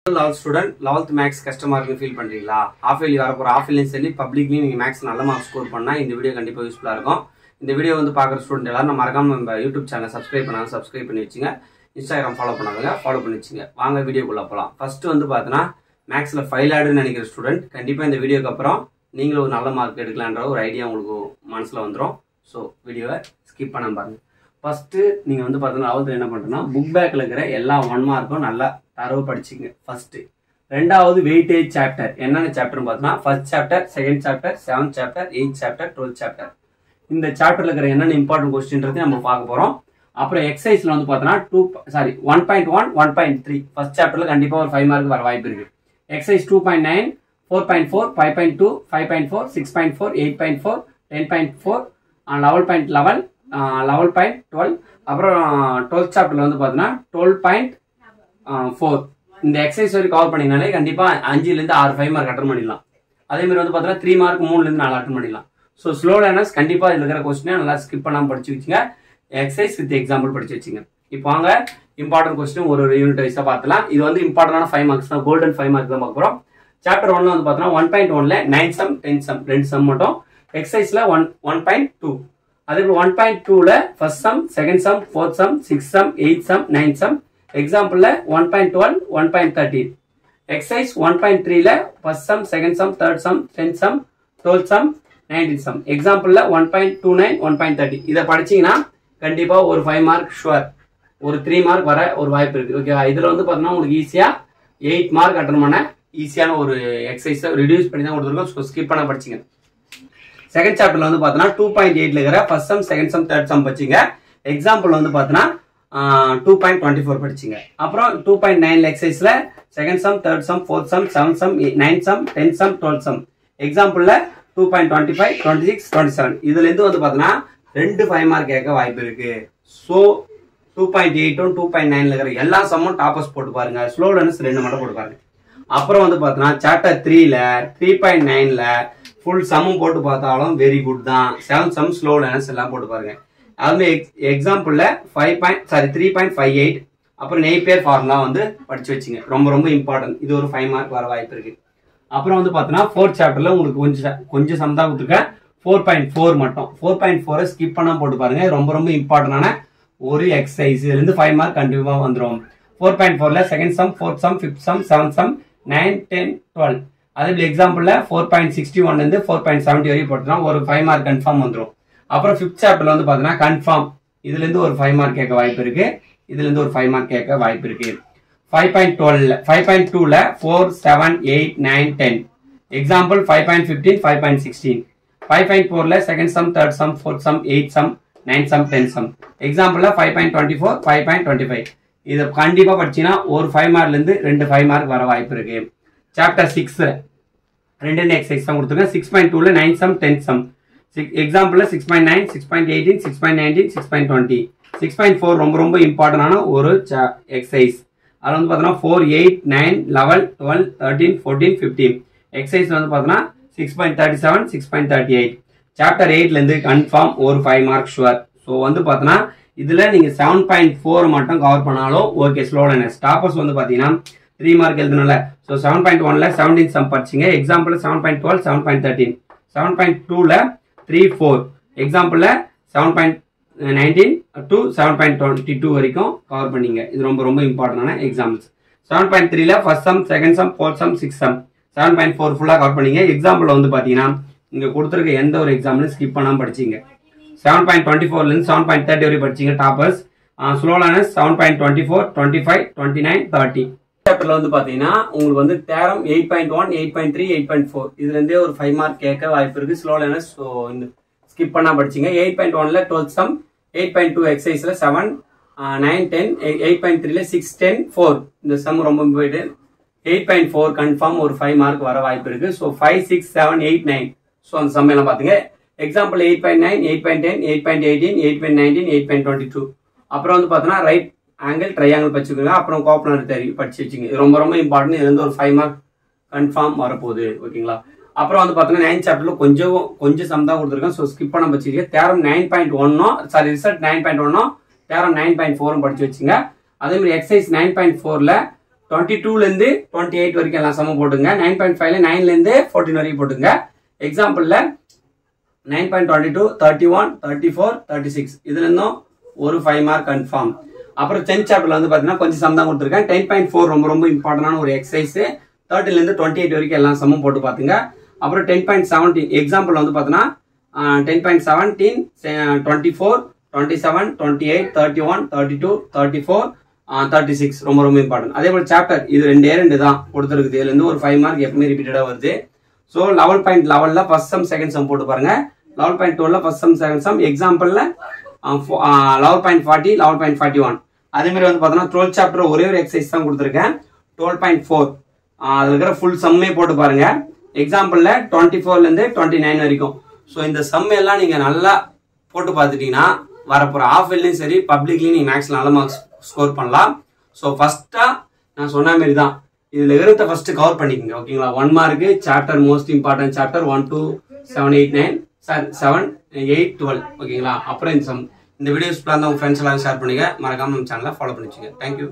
11th student 11th max customer feel பண்றீங்களா? half yearly வரப்போற half yearly சொல்லி publicly நீங்க மேக்ஸ் நல்ல மார்க் ஸ்கோர் பண்ணா இந்த வீடியோ கண்டிப்பா யூஸ்ஃபுல்லா இருக்கும். இந்த வீடியோ வந்து பாக்குற ஸ்டூடண்ட் எல்லாரும் மறக்காம நம்ம YouTube சேனலை சப்ஸ்கிரைப் பண்ணாங்க சப்ஸ்கிரைப் பண்ணி வச்சுங்க. Instagram ஃபாலோ பண்ணாதவங்க ஃபாலோ பண்ணி வச்சுங்க. வாங்க வீடியோக்குள்ள போலாம். ஃபர்ஸ்ட் வந்து பார்த்தனா மேக்ஸ்ல ஃபெயில் ஆடுன்னு நினைக்கிற ஸ்டூடண்ட் கண்டிப்பா இந்த வீடியோக்கு அப்புறம் நீங்களும் ஒரு நல்ல மார்க் எடுக்கலாம்ன்ற ஒரு ஐடியா உங்களுக்கு மனசுல வந்துரும். சோ வீடியோவை ஸ்கிப் பண்ணாம பாருங்க. ஃபர்ஸ்ட் நீங்க வந்து பார்த்தீங்கன்னா 11th என்ன பண்றேன்னா புக் பேக்ல இருக்கிற எல்லா 1 மார்க்கும் நல்லா தரவு படிச்சுங்க. ஃபர்ஸ்ட் ரெண்டாவது வெயிட்டேஜ் சாப்டர் என்னென்ன சாப்டர்னு பார்த்தீங்கன்னா first chapter, second chapter, 7th chapter, 8th chapter, 12th chapter. இந்த சாப்டர்ல இருக்கிற என்னென்ன இம்பார்ட்டன்ட் கொஸ்டின்றது நம்ம பார்க்க போறோம். அப்புறம் எக்ஸசைஸ்ல வந்து பார்த்தீங்கன்னா 1.1 1.3 ஃபர்ஸ்ட் சாப்டர்ல கண்டிப்பா ஒரு 5 மார்க் வர வாய்ப்பு இருக்கு. எக்ஸசைஸ் 2.9 4.4 5.2 5.4 6.4 8.4 10.4 11.11 11.12 அப்புறம் 12th சாப்டர்ல வந்து பார்த்தீங்கன்னா 12.4 இந்த எக்ஸசைஸ் வரை கவர் பண்ணினாலே கண்டிப்பா 5ல இருந்து 6 5 மார்க் அட்டன் பண்ணிடலாம். அதே மாதிரி வந்து பார்த்தீங்கன்னா 3 மார்க் 3ல இருந்து 4 அட்டன் பண்ணிடலாம். ஸோ ஸ்லோ லேர்னர்ஸ் கண்டிப்பா இதுல இருக்கிற கொஸ்டினை நல்லா ஸ்கிப் பண்ணாம படிச்சு வச்சுங்க. எக்ஸசைஸ் வித் எக்ஸாம்பிள் படிச்சு வச்சுங்க. இப்போ வாங்க இம்பார்ட்டன்ட் கொஸ்டின் ஒரு யூனிட் வைஸா பார்க்கலாம். இது வந்து இம்பார்ட்டன்டான 5 மார்க்ஸ் தான், கோல்டன் 5 மார்க் தான் பார்க்க போறோம். சாப்டர் 1 வந்து பார்த்தீங்கன்னா 1.1ல 9 சம் 10 சம் 2 சம் மட்டும். எக்ஸசைஸ்ல 1.2 அதே போல 1.2ல first sum, second sum, fourth sum, 6 sum, 8 sum, 9 sum. எக்ஸாம்பிள்ல 1.12 1.13. எக்ஸசைஸ் 1.3ல first sum, second sum, third sum, 10 sum, 12 sum, 19 sum. எக்ஸாம்பிள்ல 1.29 1.30. இதை படிச்சீங்கன்னா கண்டிப்பா ஒரு 5 மார்க் ஷுவர், ஒரு 3 மார்க் வர ஒரு வாய்ப்பு இருக்கு. ஓகேவா? இதுல வந்து பாத்தீங்கன்னா உங்களுக்கு ஈஸியா 8 மார்க் அட்டன் பண்ண ஈஸியான ஒரு எக்ஸசைஸ் ரிடியூஸ் பண்ணி தான் கொடுத்துருக்கோம். ஸ்கிப் பண்ண படிச்சீங்க. செகண்ட் சாப்டர்ல வந்து பாத்தீங்கன்னா 2.8ல இருக்கிற first sum, second sum, third sum படிச்சீங்க. எக்ஸாம்பிள் வந்து பாத்தீங்கன்னா 2.24 படிச்சீங்க. அப்புறம் 2.9 எக்ஸசைஸ்ல second sum, third sum, fourth sum, 7 sum, 9 sum, 10 sum, 12 sum. எக்ஸாம்பிள்ல 2.25 26 27. இதுல இருந்து வந்து பாத்தீங்கன்னா 2 5 மார்க் கேட்க வாய்ப்பு இருக்கு. சோ 2.8 2.9ல இருக்கிற எல்லா சம்மும் டாப்பர்ஸ் போட்டு பாருங்க. ஸ்லோ லேர்னர்ஸ் 2 மட்டும் போட்டு பாருங்க. அப்புறம் வந்து பாத்தீங்கன்னா சாப்டர் 3ல 3.9ல ஃபுல் சம்மும் போட்டு பார்த்தாலும் வெரி குட் தான். 7 சம் ஸ்லோ லேர்னர்ஸ் எல்லாம் போட்டு பாருங்க. அதுமே எக்ஸாம்பிள்ல 3.58 அப்புறம் நெய்பியர் ஃபார்முலா வந்து படிச்சு வச்சுங்க. ரொம்ப ரொம்ப இம்பார்ட்டன்ட். இது ஒரு 5 மார்க் வர வாய்ப்பு இருக்கு. அப்புறம் வந்து பாத்தீங்கன்னா 4th சாப்டர்ல உங்களுக்கு கொஞ்சம் சம் தான் கொடுத்துருக்கேன். 4.4 மட்டும். 4.4 ஸ்கிப் பண்ணாம போட்டு பாருங்க. ரொம்ப ரொம்ப இம்பார்ட்டன்டான ஒரு எக்ஸசைஸ். இதுல இருந்து 5 மார்க் கண்டிப்பா வந்துடும். 4.4ல second sum, fourth sum, 5th sum, 7th sum, 9 10 12. அதே போல எக்ஸாம்பிள்ல 4.61 இருந்து 4.70 வரைக்கும் போட்டுனா ஒரு 5 மார்க் கன்ஃபார்ம் வந்துடும். அப்புறம் 5th சாப்டர்ல வந்து பாத்தீங்கன்னா கன்ஃபார்ம் இதுல இருந்து ஒரு 5 மார்க் கேட்க வாய்ப்பு இருக்கு. இதுல இருந்து ஒரு 5 மார்க் கேட்க வாய்ப்பு இருக்கு. 5.2ல 4 7 8 9 10. எக்ஸாம்பிள் 5.15 5.16. 5.4ல second sum, third sum, fourth sum, 8 sum, 9 sum, 10 sum. எக்ஸாம்பிள்ல 5.24 5.25. இதை கண்டிப்பா படிச்சீங்கன்னா ஒரு 5 மார்க்ல இருந்து 2 5 மார்க் வர வாய்ப்பு இருக்கு. சாப்டர் 6 ரெண்டு எக்ஸசைஸ் தான் கொடுத்துருக்கேன். 6.2ல 9 சம் 10 சம். எக்ஸாம்பிள்ல 6.9 6.18 6.19 6.20. 6.4 ரொம்ப ரொம்ப இம்பார்ட்டன்டான ஒரு எக்ஸசைஸ். அதுல வந்து பாத்தீங்கன்னா 4 8 9 11 12 13 14 15. எக்ஸசைஸ் வந்து பாத்தீங்கன்னா 6.37 6.38. சாப்டர் 8ல இருந்து கன்ஃபார்ம் ஒரு 5 மார்க் ஷுவர். ஸோ வந்து பாத்தீங்கன்னா இதுல நீங்க 7.4 மட்டும் கவர் பண்ணாலும் ஓகே. ஸ்லோ லேர்னர்ஸ் டாப்பர்ஸ் வந்து பாத்தீங்கன்னா 3 மார்க் எழுதணும்ல. ஸோ 7.1ல 17 சம் படிச்சிங்க. எக்ஸாம்பிள் 7.12 7.13. 7.2ல 3 4. எக்ஸாம்பிள்ல 7.19 to 7.22 வரைக்கும் கவர் பண்ணீங்க. இது ரொம்ப ரொம்ப இம்பார்ட்டன்டான எக்ஸாம்பிள்ஸ். 7.3ல first sum, second sum, fourth sum, 6 sum. 7.4 ஃபுல்லா கவர் பண்ணீங்க. எக்ஸாம்பிள் வந்து பாத்தீங்கன்னா இங்க கொடுத்துருக்க எந்த ஒரு எக்ஸாம்பிளும் ஸ்கிப் பண்ணாம படிச்சீங்க. 7.24ல இருந்து 7.30 வரை படிச்சீங்க டாப்பர்ஸ். Slow learners 7.24 25 29 30. சாப்டர்ல வந்து பாத்தீங்கன்னா உங்களுக்கு வந்து தேரம் 8.1 8.3 8.4 இதுல இருந்தே ஒரு 5 மார்க் கேட்க வாய்ப்பு இருக்கு. ஸ்லோ லேர்னர்ஸ் ஸோ இந்த ஸ்கிப் பண்ணா படிச்சீங்க. 8.1ல 12th சம், 8.2 எக்ஸசைஸ்ல 7 9 10 8.3ல 6 10 4 இந்த சம் ரொம்ப போயிட்டு 8.4 கன்ஃபார்ம் ஒரு 5 மார்க் வர வாய்ப்பு இருக்கு. ஸோ 5 6 7 8 9 ஸோ அந்த சம் எல்லாம் பாத்தீங்க. எக்ஸாம்பிள் 8.9 8.10 8.18 8.19 8.22. அப்புறம் வந்து பாத்தீங்கன்னா ரைட் ஆங்கிள் ட்ரையாங்கிள் படிச்சுக்கோங்க. அப்புறம் கோஆர்டினேட் தேரி படிச்சு வச்சுங்க. இது ரொம்ப ரொம்ப இம்பார்ட்டன்ட். இது வந்து ஒரு 5 மார்க் கன்ஃபார்ம் வரப்போகுது. ஓகேங்களா? அப்புறம் வந்து பாத்தீங்கன்னா 9th சாப்டர்ல கொஞ்சம் சம் தான் கொடுத்துருக்கேன். ஸோ ஸ்கிப் பண்ண வச்சுக்கோங்க. தேரம் 9.1 ரிசல்ட் 9.1 தேரம் 9.4 படிச்சு வச்சுங்க. அதே மாதிரி எக்ஸசைஸ் 9.4ல 22லேருந்து 28 வரைக்கும் எல்லாம் சமம் போட்டுங்க. 9.5ல 9லேருந்து 14 வரைக்கும் போட்டுங்க. எக்ஸாம்பிளில் 9.22, 31, 34, 36 இதுல இருந்தும் ஒரு 5 மார்க் கன்ஃபார்ம். அப்புறம் 10th சாப்டர்ல வந்து பாத்தீங்கன்னா கொஞ்சம் சம் தான் கொடுத்துருக்கேன். 10.4 ரொம்ப இம்பார்ட்டன்டான ஒரு எக்ஸசைஸ். 13லேருந்து 28 வரைக்கும் எல்லாம் சமம் போட்டு பாத்துங்க. அப்புறம் 10.17 எக்ஸாம்பிள் வந்து பாத்தீங்கன்னா 10.17, 24, 27, 28, 31, 32, 34, 36 ரொம்ப இம்பார்ட்டன்ட். அதே போல சாப்டர் இது ரெண்டு தான் கொடுத்துருக்குது. இதுல இருந்து ஒரு 5 மார்க் எப்பவுமே ரிப்பீட்டடா வருது. ஸோ 11.11ல ஃபர்ஸ்ட் சம் செகண்ட் சம் போட்டு பாருங்க. 11.12ல ஃபர்ஸ்ட் சம் செகண்ட் சம். எக்ஸாம்பிள்ல 11.40, 11.41 அதே மாதிரி வந்து பார்த்தோன்னா 12th சாப்டர் ஒரே ஒரு எக்ஸசைஸ் தான் கொடுத்துருக்கேன். 12.4 அதுல இருக்கிற ஃபுல் சம்மே போட்டு பாருங்க. எக்ஸாம்பிள்ல 24லேருந்து 29 வரைக்கும். ஸோ இந்த சம் எல்லாம் நீங்க நல்லா போட்டு பார்த்துட்டீங்கன்னா வரப்போற ஆஃப் இயர்லையும் சரி பப்ளிக்லையும் நீங்க மேக்ஸ்ல நல்ல மார்க்ஸ் ஸ்கோர் பண்ணலாம். ஸோ ஃபர்ஸ்டா நான் சொன்ன மாதிரி தான் இதுல இருக்கிறத ஃபர்ஸ்ட் கவர் பண்ணிக்கோங்க. ஓகேங்களா? 1 mark chapter most important chapter 1, 2, 7, 8, 9 7, 8, 12 ஓகேங்களா? அப்புறம் இந்த வீடியோஸ் பிளான் உங்க ஃப்ரெண்ட்ஸ் எல்லாம் ஷேர் பண்ணுங்க. மறக்காம நம்ம சேனலை ஃபாலோ பண்ணி வச்சுங்க. தேங்க்யூ.